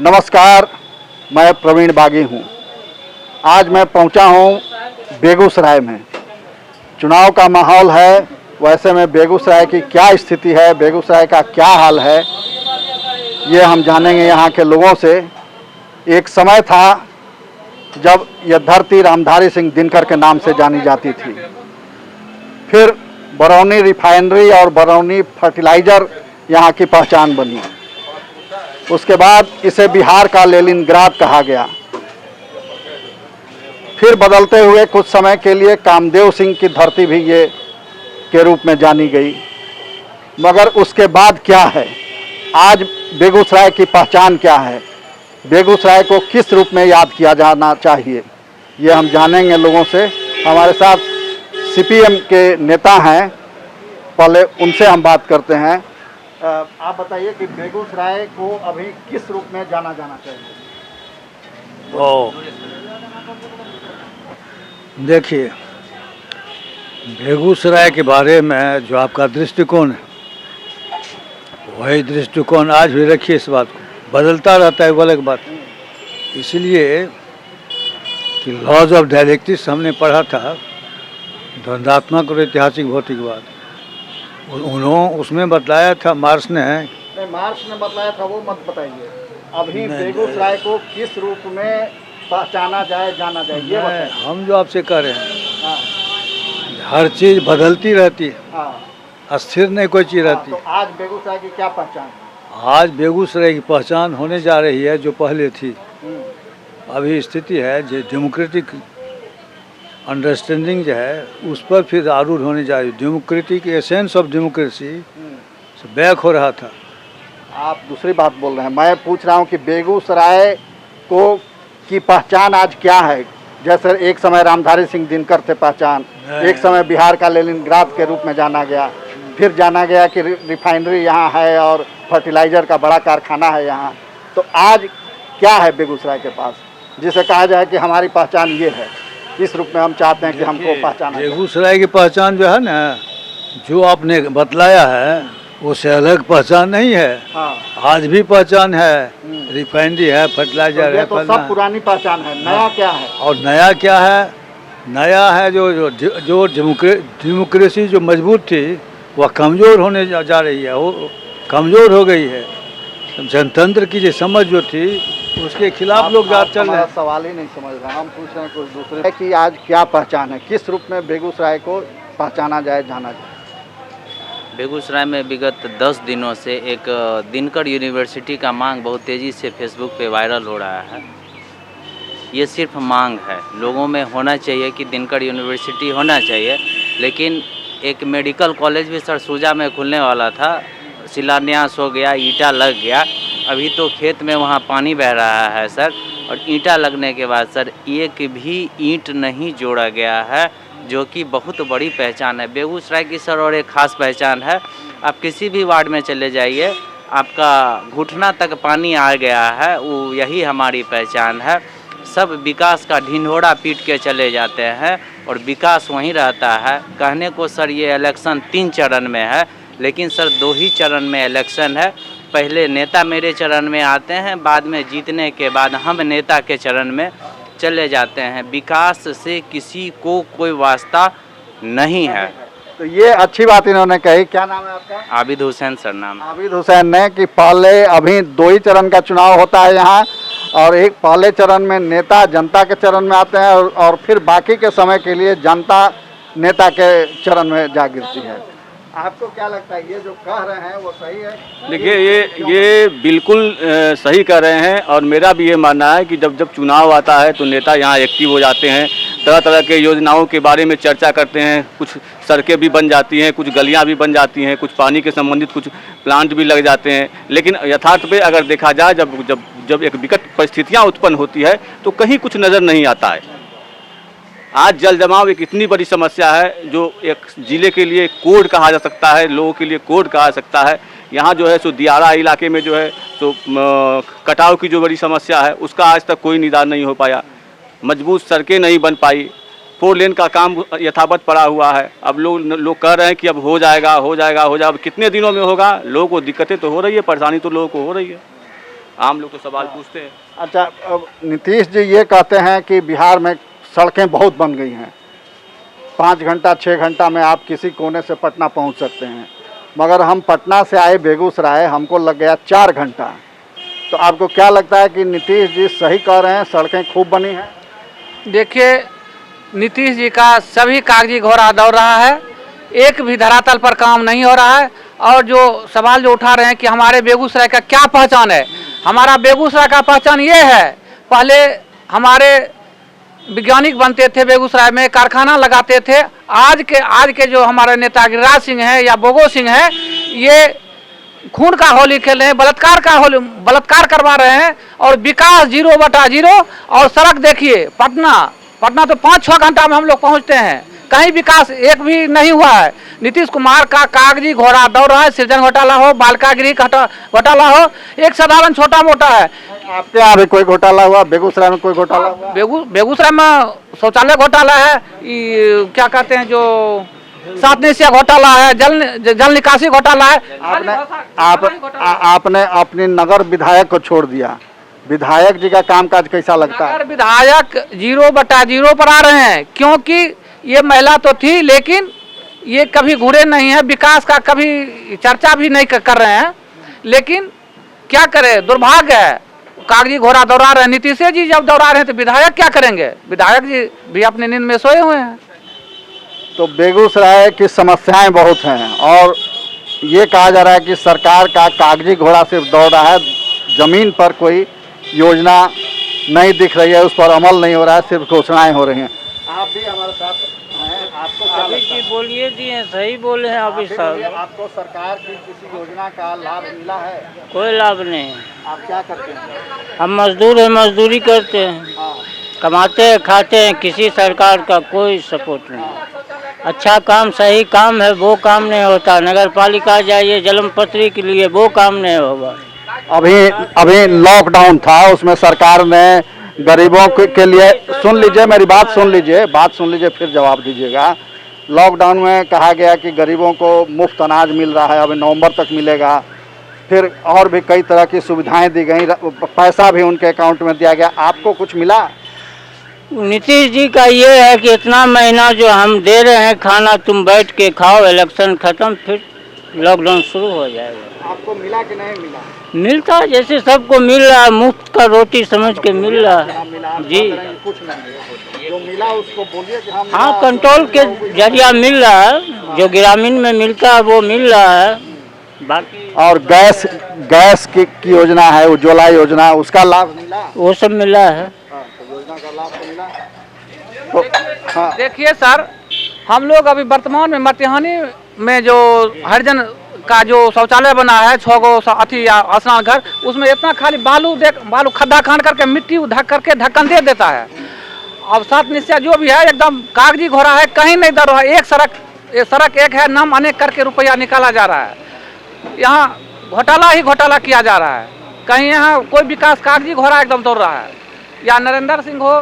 नमस्कार, मैं प्रवीण बागी हूँ। आज मैं पहुँचा हूँ बेगूसराय में। चुनाव का माहौल है, वैसे में बेगूसराय की क्या स्थिति है, बेगूसराय का क्या हाल है, ये हम जानेंगे यहाँ के लोगों से। एक समय था जब यह धरती रामधारी सिंह दिनकर के नाम से जानी जाती थी। फिर बरौनी रिफाइनरी और बरौनी फर्टिलाइज़र यहाँ की पहचान बनी। उसके बाद इसे बिहार का लेनिनग्राद कहा गया। फिर बदलते हुए कुछ समय के लिए कामदेव सिंह की धरती भी ये के रूप में जानी गई। मगर उसके बाद क्या है, आज बेगूसराय की पहचान क्या है, बेगूसराय को किस रूप में याद किया जाना चाहिए, ये हम जानेंगे लोगों से। हमारे साथ सीपीएम के नेता हैं, पहले उनसे हम बात करते हैं। आप बताइए कि बेगूसराय को अभी किस रूप में जाना जाना चाहिए? देखिए, बेगूसराय के बारे में जो आपका दृष्टिकोण है, वही दृष्टिकोण आज भी रखिए। इस बात को बदलता रहता है, वो अलग बात। इसलिए कि लॉज ऑफ डायलेक्टिक्स हमने पढ़ा था, द्वंद्वात्मक और ऐतिहासिक भौतिकवाद। उन्होंने उसमें बताया था, मार्क्स ने बताया था, वो मत बताइए। अभी बेगूसराय को किस रूप में पहचाना जाए, जाना जाए, ये बताइए। हम जो आपसे कह रहे हैं, हर चीज़ बदलती रहती है, स्थिर नहीं कोई चीज़ रहती। तो आज बेगूसराय की क्या पहचान है? आज बेगूसराय की पहचान होने जा रही है जो पहले थी। अभी स्थिति है जो डेमोक्रेटिक अंडरस्टैंडिंग जो है उस पर फिर आरूढ़ होने जा रही है। Democratic essence of democracy back हो रहा था। आप दूसरी बात बोल रहे हैं। मैं पूछ रहा हूँ कि बेगूसराय को की पहचान आज क्या है? जैसे एक समय रामधारी सिंह दिनकर थे पहचान, एक समय बिहार का लेनिनग्राद के रूप में जाना गया, फिर जाना गया कि रिफाइनरी यहाँ है और फर्टिलाइज़र का बड़ा कारखाना है यहाँ। तो आज क्या है बेगूसराय के पास जिसे कहा जाए कि हमारी पहचान ये है? इस रूप में हम चाहते हैं कि हमको पहचाना। बेगूसराय की पहचान जो है ना, जो आपने बतलाया है, उससे अलग पहचान नहीं है। आज भी पहचान है, रिफाइनरी है, फर्टिलाइजर है, तो सब पुरानी पहचान है। नया क्या है? और नया क्या है? नया है जो डेमोक्रेसी जो मजबूत थी वह कमज़ोर होने जा रही है, वो कमज़ोर हो गई है। जनतंत्र की जो समझ जो थी उसके खिलाफ लोग चल रहे हैं। सवाल ही नहीं समझ रहे, हम पूछ रहे हैं कुछ दूसरे है कि आज क्या पहचान है, किस रूप में बेगूसराय को पहचाना जाए, जाना जाए? बेगूसराय में विगत 10 दिनों से एक दिनकर यूनिवर्सिटी का मांग बहुत तेज़ी से फेसबुक पे वायरल हो रहा है। ये सिर्फ मांग है, लोगों में होना चाहिए कि दिनकर यूनिवर्सिटी होना चाहिए। लेकिन एक मेडिकल कॉलेज भी सर सूजा में खुलने वाला था, शिलान्यास हो गया, ईंटा लग गया। अभी तो खेत में वहाँ पानी बह रहा है सर, और ईंटा लगने के बाद सर एक भी ईंट नहीं जोड़ा गया है, जो कि बहुत बड़ी पहचान है बेगूसराय की सर। और एक ख़ास पहचान है, आप किसी भी वार्ड में चले जाइए, आपका घुटना तक पानी आ गया है, वो यही हमारी पहचान है। सब विकास का ढिंढोरा पीट के चले जाते हैं और विकास वहीं रहता है। कहने को सर ये इलेक्शन 3 चरण में है, लेकिन सर 2 ही चरण में इलेक्शन है। पहले नेता मेरे चरण में आते हैं, बाद में जीतने के बाद हम नेता के चरण में चले जाते हैं। विकास से किसी को कोई वास्ता नहीं है। तो ये अच्छी बात इन्होंने कही। क्या नाम है आपका? आबिद हुसैन सर नाम। आबिद हुसैन ने कि पहले अभी 2 ही चरण का चुनाव होता है यहाँ, और एक पहले चरण में नेता जनता के चरण में आते हैं और फिर बाकी के समय के लिए जनता नेता के चरण में जा गिरती है। आपको क्या लगता है, ये जो कह रहे हैं वो सही है? देखिए, ये बिल्कुल सही कह रहे हैं, और मेरा भी ये मानना है कि जब चुनाव आता है तो नेता यहाँ एक्टिव हो जाते हैं, तरह तरह के योजनाओं के बारे में चर्चा करते हैं। कुछ सड़कें भी बन जाती हैं, कुछ गलियाँ भी बन जाती हैं, कुछ पानी के संबंधित कुछ प्लांट भी लग जाते हैं। लेकिन यथार्थ पे अगर देखा जाए, जब एक विकट परिस्थितियाँ उत्पन्न होती है तो कहीं कुछ नज़र नहीं आता है। आज जल जमाव एक इतनी बड़ी समस्या है जो एक ज़िले के लिए कोड कहा जा सकता है, लोगों के लिए कोड कहा जा सकता है। यहाँ जो है सो दियारा इलाके में जो है सो कटाव की जो बड़ी समस्या है उसका आज तक कोई निदान नहीं हो पाया। मजबूत सड़कें नहीं बन पाई, 4 लेन का काम यथावत पड़ा हुआ है। अब लोग कह रहे हैं कि अब हो जाएगा। अब कितने दिनों में होगा? लोगों को दिक्कतें तो हो रही है, परेशानी तो लोगों को हो रही है। आम लोग तो सवाल पूछते हैं। अच्छा, अब नीतीश जी ये कहते हैं कि बिहार में सड़कें बहुत बन गई हैं, 5 घंटा 6 घंटा में आप किसी कोने से पटना पहुंच सकते हैं, मगर हम पटना से आए बेगूसराय, हमको लग गया 4 घंटा। तो आपको क्या लगता है कि नीतीश जी सही कह रहे हैं, सड़कें खूब बनी हैं? देखिए, नीतीश जी का सभी कागजी घोड़ा दौड़ रहा है, एक भी धरातल पर काम नहीं हो रहा है। और जो सवाल जो उठा रहे हैं कि हमारे बेगूसराय का क्या पहचान है, हमारा बेगूसराय का पहचान ये है, पहले हमारे वैज्ञानिक बनते थे बेगूसराय में, कारखाना लगाते थे। आज के जो हमारे नेता गिरिराज सिंह हैं या बोगो सिंह हैं, ये खून का होली खेल रहे हैं, बलात्कार करवा रहे हैं। और विकास 0/0। और सड़क देखिए, पटना तो 5-6 घंटा में हम लोग पहुंचते हैं, कहीं विकास एक भी नहीं हुआ है। नीतीश कुमार का कागजी घोड़ा दौड़ रहा है, सृजन घोटाला हो, बालिकागृह घोटाला हो, एक साधारण छोटा मोटा है। आपके यहाँ भी कोई घोटाला हुआ? बेगूसराय में कोई घोटाला हुआ? बेगूसराय में शौचालय घोटाला है, क्या कहते हैं जो 7 निश्चय घोटाला है, जल निकासी घोटाला है। आपने अपनी नगर विधायक को छोड़ दिया, विधायक जी का कामकाज कैसा लगता है? नगर विधायक 0/0 पर आ रहे हैं, क्योंकि ये महिला तो थी लेकिन ये कभी घुरे नहीं है, विकास का कभी चर्चा भी नहीं कर रहे हैं। लेकिन क्या करें, दुर्भाग्य है, कागजी घोड़ा दौड़ा रहे हैं। नीतीश जी जब दौड़ा रहे हैं तो विधायक क्या करेंगे? विधायक जी भी अपनी नींद में सोए हुए हैं। तो बेगूसराय की समस्याएं बहुत हैं और ये कहा जा रहा है कि सरकार का कागजी घोड़ा सिर्फ दौड़ रहा है, ज़मीन पर कोई योजना नहीं दिख रही है, उस पर अमल नहीं हो रहा है, सिर्फ घोषणाएं हो रही हैं। आप भी हमारे साथ हैं, आपको क्या लगता है? बोलिए जी, सही बोले हैं अभी सब। आपको सरकार की किसी योजना का लाभ मिला है? कोई लाभ नहीं। आप क्या करते हैं? हम मजदूर हैं, मजदूरी करते हैं, हाँ, कमाते हैं, खाते हैं, किसी सरकार का कोई सपोर्ट नहीं। अच्छा काम, सही काम है वो काम नहीं होता। नगर पालिका जाइए जन्मपत्री के लिए, वो काम नहीं होगा। अभी लॉकडाउन था, उसमें सरकार ने गरीबों के लिए, सुन लीजिए मेरी बात सुन लीजिए फिर जवाब दीजिएगा। लॉकडाउन में कहा गया कि गरीबों को मुफ्त अनाज मिल रहा है, अभी नवंबर तक मिलेगा। फिर और भी कई तरह की सुविधाएं दी गई, पैसा भी उनके अकाउंट में दिया गया। आपको कुछ मिला? नीतीश जी का ये है कि इतना महीना जो हम दे रहे हैं खाना, तुम बैठ के खाओ, इलेक्शन खत्म, फिर लॉकडाउन शुरू हो जाएगा। आपको मिला कि नहीं मिला? मिलता है, जैसे सबको मिल रहा है, मुफ्त का रोटी समझ के मिल रहा है जी। कुछ नहीं, जो मिला उसको बोलिए कि हम, हाँ, कंट्रोल के जरिया मिल रहा है, जो ग्रामीण में मिलता है वो मिल रहा है। बाकी और गैस की योजना है, उज्ज्वला योजना, उसका लाभ मिला? वो सब मिला है। तो योजना का लाभ तो मिला। तो हाँ, देखिए सर, हम लोग अभी वर्तमान में मटिहानी में जो हरिजन का जो शौचालय बना है, 6 गो अथी स्नान घर, उसमें इतना खाली बालू खड्डा खान करके मिट्टी ढक करके ढक्कन दे देता है। अब 7 निश्चय जो भी है एकदम कागजी घोड़ा है, कहीं नहीं दर रहा है। एक सड़क एक है, नाम अनेक करके रुपया निकाला जा रहा है। यहाँ घोटाला ही घोटाला किया जा रहा है, कहीं यहाँ कोई विकास, कागजी घोड़ा एकदम दौड़ रहा है। या नरेंद्र सिंह हो,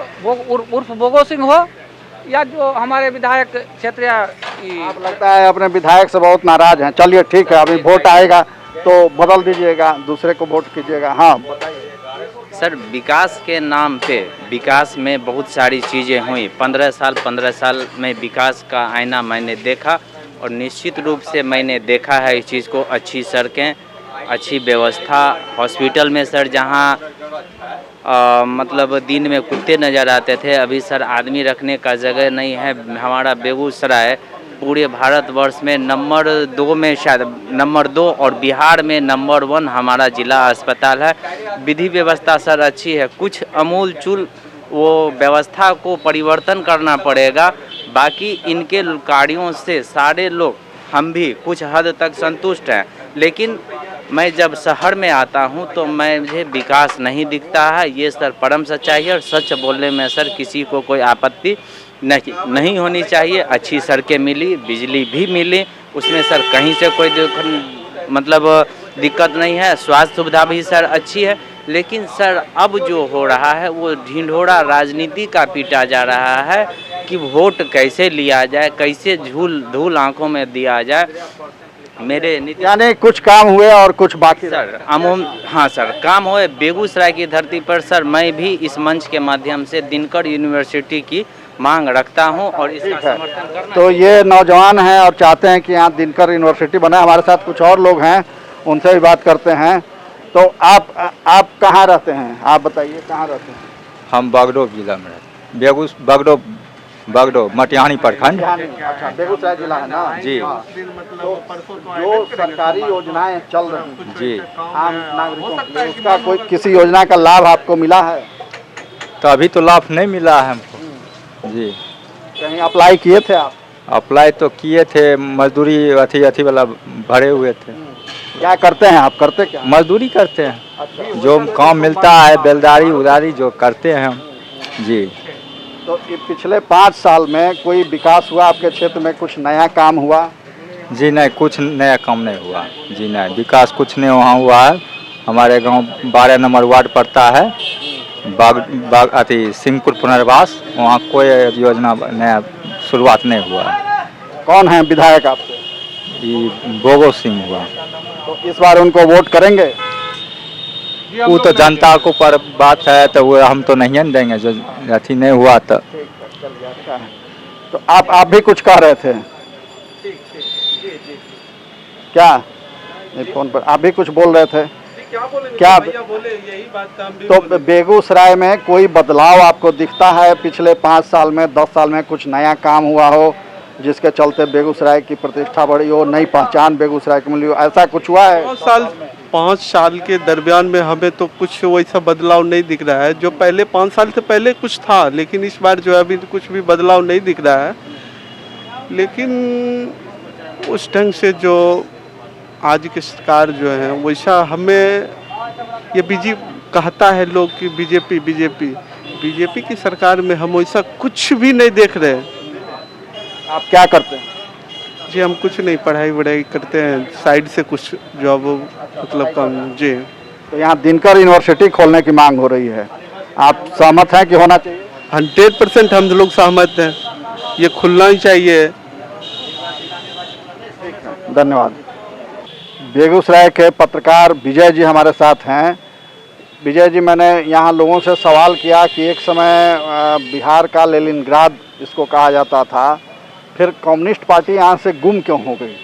उर्फ बोगो सिंह हो, या जो हमारे विधायक क्षेत्रीय। आप लगता है अपने विधायक से बहुत नाराज हैं। चलिए ठीक है, अभी वोट आएगा तो बदल दीजिएगा, दूसरे को वोट कीजिएगा। हाँ बताइए सर, विकास के नाम पे, विकास में बहुत सारी चीज़ें हुई। 15 साल में विकास का आईना मैंने देखा और निश्चित रूप से मैंने देखा है इस चीज़ को। अच्छी सड़कें, अच्छी व्यवस्था, हॉस्पिटल में सर जहाँ मतलब दिन में कुत्ते नज़र आते थे, अभी सर आदमी रखने का जगह नहीं है। हमारा बेगूसराय पूरे भारतवर्ष में नंबर 2 में, शायद नंबर 2 और बिहार में नंबर 1 हमारा जिला अस्पताल है। विधि व्यवस्था सर अच्छी है, कुछ अमूल चूल वो व्यवस्था को परिवर्तन करना पड़ेगा। बाकी इनके कार्यों से सारे लोग, हम भी कुछ हद तक संतुष्ट हैं। लेकिन मैं जब शहर में आता हूं तो मुझे विकास नहीं दिखता है। ये सर परम सच्चाई है और सच बोलने में सर किसी को कोई आपत्ति नहीं होनी चाहिए। अच्छी सड़कें मिली, बिजली भी मिली, उसमें सर कहीं से कोई दिक्कत नहीं है। स्वास्थ्य सुविधा भी सर अच्छी है। लेकिन सर अब जो हो रहा है वो ढिंढोरा राजनीति का पीटा जा रहा है कि वोट कैसे लिया जाए, कैसे धूल आंखों में दिया जाए। मेरे नीति यानी कुछ काम हुए और कुछ बाकी रह सर हाँ सर, काम हुए बेगूसराय की धरती पर सर। मैं भी इस मंच के माध्यम से दिनकर यूनिवर्सिटी की मांग रखता हूं और इसका ठीक है। समर्थन करना। तो ये नौजवान हैं और चाहते हैं कि यहाँ दिनकर यूनिवर्सिटी बने। हमारे साथ कुछ और लोग हैं, उनसे भी बात करते हैं। तो आप कहाँ रहते हैं, आप बताइए कहाँ रहते हैं? हम बागडोर जिला में रहते हैं। बागडोर मटिहानी प्रखंड। अच्छा, बेगूसराय जिला है ना जी। हाँ। तो जो सरकारी योजनाएं चल रही हैं जी, आम नागरिकों के लिए, उसका कोई किसी योजना का लाभ आपको मिला है? तो अभी तो लाभ नहीं मिला है हमको जी। कहीं अप्लाई किए थे आप? अप्लाई तो किए थे, मजदूरी अथी वाला भरे हुए थे। क्या करते हैं आप, करते क्या? मजदूरी करते हैं, अच्छा। जो काम मिलता है बेलदारी उदारी जो करते हैं हम जी। तो ये पिछले 5 साल में कोई विकास हुआ आपके क्षेत्र में, कुछ नया काम हुआ? जी नहीं, कुछ नया काम नहीं हुआ जी। नहीं, विकास कुछ नहीं वहाँ हुआ है। हमारे गांव 12 नंबर वार्ड पड़ता है, बाग अथी सिंहपुर पुनर्वास, वहाँ कोई योजना नया शुरुआत नहीं हुआ है। कौन है विधायक आपके? ये बोगो सिंह हुआ। तो इस बार उनको वोट करेंगे? वो तो जनता को पर बात है, तो वो हम तो नहीं न देंगे जो अथी नहीं हुआ तो। अच्छा है। तो आप भी कुछ कह रहे थे क्या? फोन पर आप भी कुछ बोल रहे थे क्या? बोले यही बात था, हम भी तो बेगूसराय में कोई बदलाव आपको दिखता है पिछले 5 साल में, 10 साल में? कुछ नया काम हुआ हो जिसके चलते बेगूसराय की प्रतिष्ठा बढ़ी हो, नई पहचान बेगूसराय की मिली हो, ऐसा कुछ हुआ है? 5 साल के दरमियान में हमें तो कुछ वैसा बदलाव नहीं दिख रहा है। जो पहले 5 साल से पहले कुछ था, लेकिन इस बार जो है अभी कुछ भी बदलाव नहीं दिख रहा है। लेकिन उस ढंग से जो आज की सरकार जो है वैसा हमें ये कहता है लोग कि बीजेपी की सरकार में हम वैसा कुछ भी नहीं देख रहे हैं। आप क्या करते हैं? जी हम कुछ नहीं, पढ़ाई वढ़ाई करते हैं, साइड से कुछ जॉब मतलब काम जी। तो यहाँ दिनकर यूनिवर्सिटी खोलने की मांग हो रही है, आप सहमत हैं कि होना चाहिए? 100% हम लोग सहमत हैं, ये खुलना ही चाहिए। धन्यवाद। बेगूसराय के पत्रकार विजय जी हमारे साथ हैं। विजय जी, मैंने यहाँ लोगों से सवाल किया कि एक समय बिहार का लेनिनग्राद इसको कहा जाता था, फिर कम्युनिस्ट पार्टी यहाँ से गुम क्यों हो गई,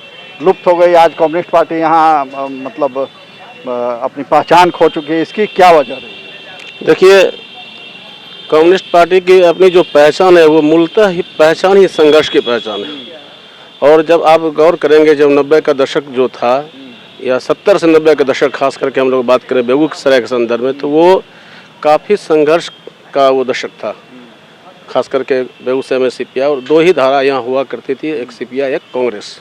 लुप्त हो गई? आज कम्युनिस्ट पार्टी यहाँ मतलब अपनी पहचान खो चुकी है, इसकी क्या वजह है? देखिए, कम्युनिस्ट पार्टी की अपनी जो पहचान है वो मूलतः ही पहचान ही संघर्ष की पहचान है। और जब आप गौर करेंगे, जब 90 का दशक जो था या 70 से 90 का दशक खास करके हम लोग बात करें बेगूसराय के संदर्भ में, तो वो काफ़ी संघर्ष का वो दशक था। खास करके बेगूसराय में सीपीआई और 2 ही धारा यहाँ हुआ करती थी, एक सीपीआई एक कांग्रेस,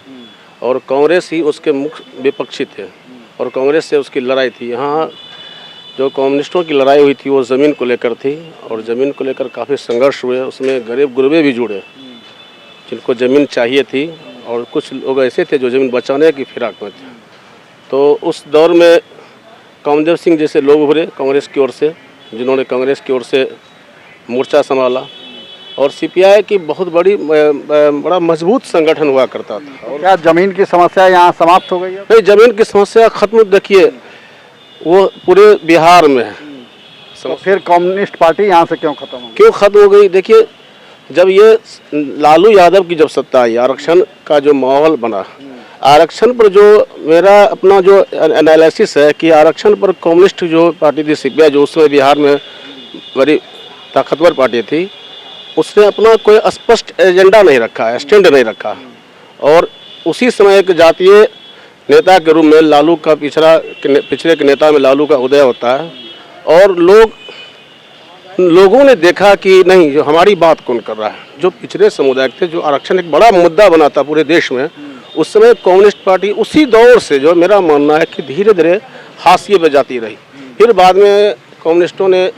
और कांग्रेस ही उसके मुख्य विपक्षी थे और कांग्रेस से उसकी लड़ाई थी। यहाँ जो कम्युनिस्टों की लड़ाई हुई थी वो ज़मीन को लेकर थी और ज़मीन को लेकर काफ़ी संघर्ष हुए, उसमें गरीब गुरबे भी जुड़े जिनको ज़मीन चाहिए थी और कुछ लोग ऐसे थे जो ज़मीन बचाने की फिराक में थे। तो उस दौर में कामदेव सिंह जैसे लोग उभरे कांग्रेस की ओर से, जिन्होंने कांग्रेस की ओर से मोर्चा संभाला और सीपीआई की बहुत बड़ा मजबूत संगठन हुआ करता था। और क्या ज़मीन की समस्या यहाँ समाप्त हो गई है? नहीं, ज़मीन की समस्या खत्म, देखिए वो पूरे बिहार में है। तो फिर कम्युनिस्ट पार्टी यहाँ से क्यों खत्म हो गई? क्यों खत्म हो गई? देखिए, जब ये लालू यादव की जब सत्ता आई, आरक्षण का जो माहौल बना, आरक्षण पर जो मेरा अपना जो एनालिसिस है कि आरक्षण पर कम्युनिस्ट जो पार्टी थी सीपीआई, जो उसमें बिहार में बड़ी ताकतवर पार्टी थी, उसने अपना कोई स्पष्ट एजेंडा नहीं रखा, स्टैंड नहीं रखा। और उसी समय एक जातीय नेता के रूप में लालू का पिछड़े के नेता में लालू का उदय होता है और लोगों ने देखा कि नहीं, जो हमारी बात कौन कर रहा है, जो पिछड़े समुदाय थे, जो आरक्षण एक बड़ा मुद्दा बना था पूरे देश में, उस समय कम्युनिस्ट पार्टी उसी दौर से, जो मेरा मानना है कि धीरे धीरे हाशिए पे जाती रही। फिर बाद में कम्युनिस्टों ने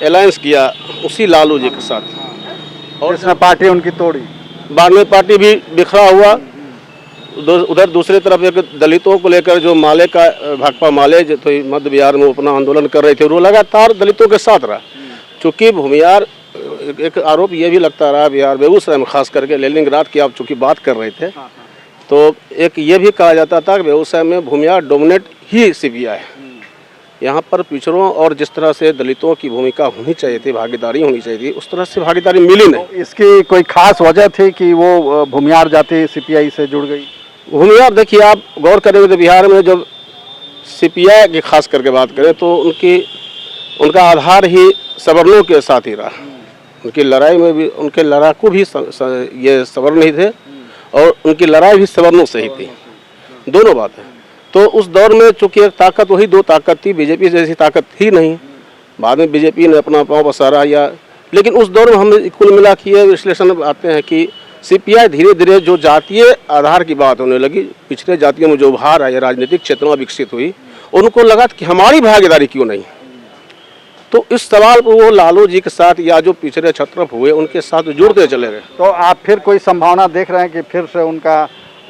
अलायंस किया उसी लालू जी के साथ और इसमें पार्टी उनकी तोड़ी, बाद में पार्टी भी बिखरा हुआ। उधर दूसरी तरफ एक दलितों को लेकर जो माले का भाकपा माले जो तो मध्य बिहार में अपना आंदोलन कर रहे थे, वो लगातार दलितों के साथ रहा। चूँकि भूमियार एक आरोप ये भी लगता रहा बिहार बेगूसराय में खास करके लेनिनग्राद की आप चूँकि बात कर रहे थे तो एक ये भी कहा जाता था कि बेगूसराय में भूमिया डोमिनेट ही सीपीआई है। यहाँ पर पिछड़ों और जिस तरह से दलितों की भूमिका होनी चाहिए थी, भागीदारी होनी चाहिए थी, उस तरह से भागीदारी मिली नहीं। तो इसकी कोई खास वजह थी कि वो भूमियार जाति सीपीआई से जुड़ गई? भूमियार देखिए, आप गौर करेंगे तो बिहार में जब सीपीआई की खास करके बात करें तो उनका आधार ही सवर्णों के साथ ही रहा। उनकी लड़ाई में भी उनके लड़ाकू भी ये सवर्ण ही थे और उनकी लड़ाई भी सवर्णों से ही थी, दोनों बात है। तो उस दौर में चूंकि एक ताकत वही दो ताकत थी, बीजेपी जैसी ताकत थी नहीं। बाद में बीजेपी ने अपना पांव पसारा या, लेकिन उस दौर में हम कुल मिला के ये विश्लेषण आते हैं कि सीपीआई धीरे धीरे जो जातीय आधार की बात होने लगी, पिछड़े जातियों में जो उभार आई, राजनीतिक चेतना विकसित हुई, उनको लगा कि हमारी भागीदारी क्यों नहीं। तो इस सवाल पर वो लालू जी के साथ या जो पिछड़े छत्रप हुए उनके साथ जुड़ते चले गए। तो आप फिर कोई संभावना देख रहे हैं कि फिर से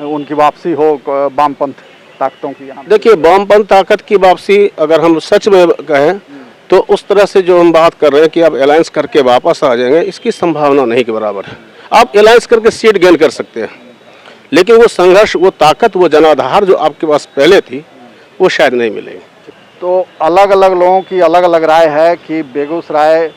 उनकी वापसी हो वामपंथ ताकतों की? देखिए, वामपंथ ताकत की वापसी अगर हम सच में कहें तो उस तरह से जो हम बात कर रहे हैं कि आप अलायंस करके वापस आ जाएंगे, इसकी संभावना नहीं के बराबर है। आप अलायंस करके सीट गेन कर सकते हैं, लेकिन वो संघर्ष, वो ताकत, वो जनाधार जो आपके पास पहले थी वो शायद नहीं मिलेगी। तो अलग अलग लोगों की अलग अलग राय है कि बेगूसराय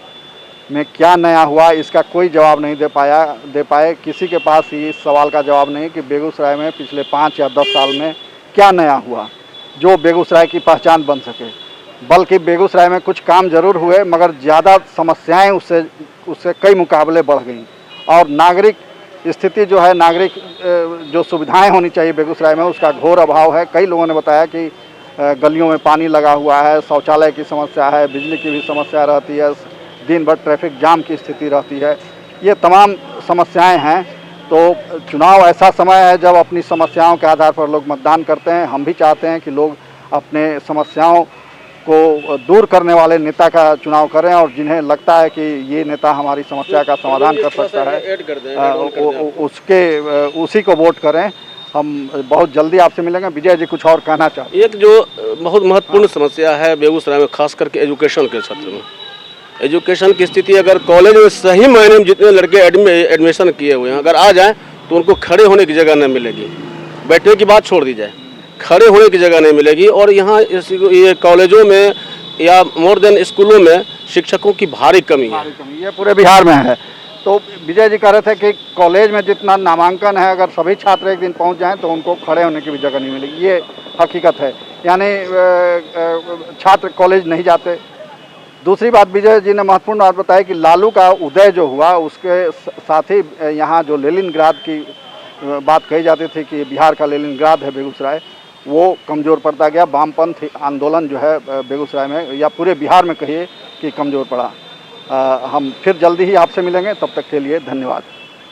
में क्या नया हुआ, इसका कोई जवाब नहीं दे पाए। किसी के पास इस सवाल का जवाब नहीं कि बेगूसराय में पिछले 5 या 10 साल में क्या नया हुआ जो बेगूसराय की पहचान बन सके। बल्कि बेगूसराय में कुछ काम जरूर हुए, मगर ज़्यादा समस्याएं उससे कई मुकाबले बढ़ गई। और नागरिक स्थिति जो है, नागरिक जो सुविधाएं होनी चाहिए बेगूसराय में, उसका घोर अभाव है। कई लोगों ने बताया कि गलियों में पानी लगा हुआ है, शौचालय की समस्या है, बिजली की भी समस्या रहती है, दिन भर ट्रैफिक जाम की स्थिति रहती है। ये तमाम समस्याएं हैं। तो चुनाव ऐसा समय है जब अपनी समस्याओं के आधार पर लोग मतदान करते हैं। हम भी चाहते हैं कि लोग अपने समस्याओं को दूर करने वाले नेता का चुनाव करें, और जिन्हें लगता है कि ये नेता हमारी समस्या का समाधान कर सकता है उसी को वोट करें। हम बहुत जल्दी आपसे मिलेंगे। विजय जी कुछ और कहना चाहते हैं? एक जो बहुत महत्वपूर्ण समस्या है बेगूसराय में, खास करके एजुकेशन के क्षेत्र में, एजुकेशन की स्थिति, अगर कॉलेज में सही मायने में जितने लड़के एडमिशन किए हुए हैं अगर आ जाएं तो उनको खड़े होने की जगह नहीं मिलेगी। बैठने की बात छोड़ दी जाए, खड़े होने की जगह नहीं मिलेगी। और यहाँ ये कॉलेजों में या मोर देन स्कूलों में शिक्षकों की भारी कमी है। ये पूरे बिहार में है। तो विजय जी कह रहे थे कि कॉलेज में जितना नामांकन है, अगर सभी छात्र एक दिन पहुँच जाएँ तो उनको खड़े होने की भी जगह नहीं मिलेगी। ये हकीकत है, यानी छात्र कॉलेज नहीं जाते। दूसरी बात, विजय जी ने महत्वपूर्ण बात बताई कि लालू का उदय जो हुआ उसके साथ ही यहाँ जो लेनिनग्राद की बात कही जाती थी कि बिहार का लेनिनग्राद है बेगूसराय, वो कमज़ोर पड़ता गया। वामपंथ आंदोलन जो है बेगूसराय में या पूरे बिहार में कहिए कि कमज़ोर पड़ा। हम फिर जल्दी ही आपसे मिलेंगे, तब तक के लिए धन्यवाद।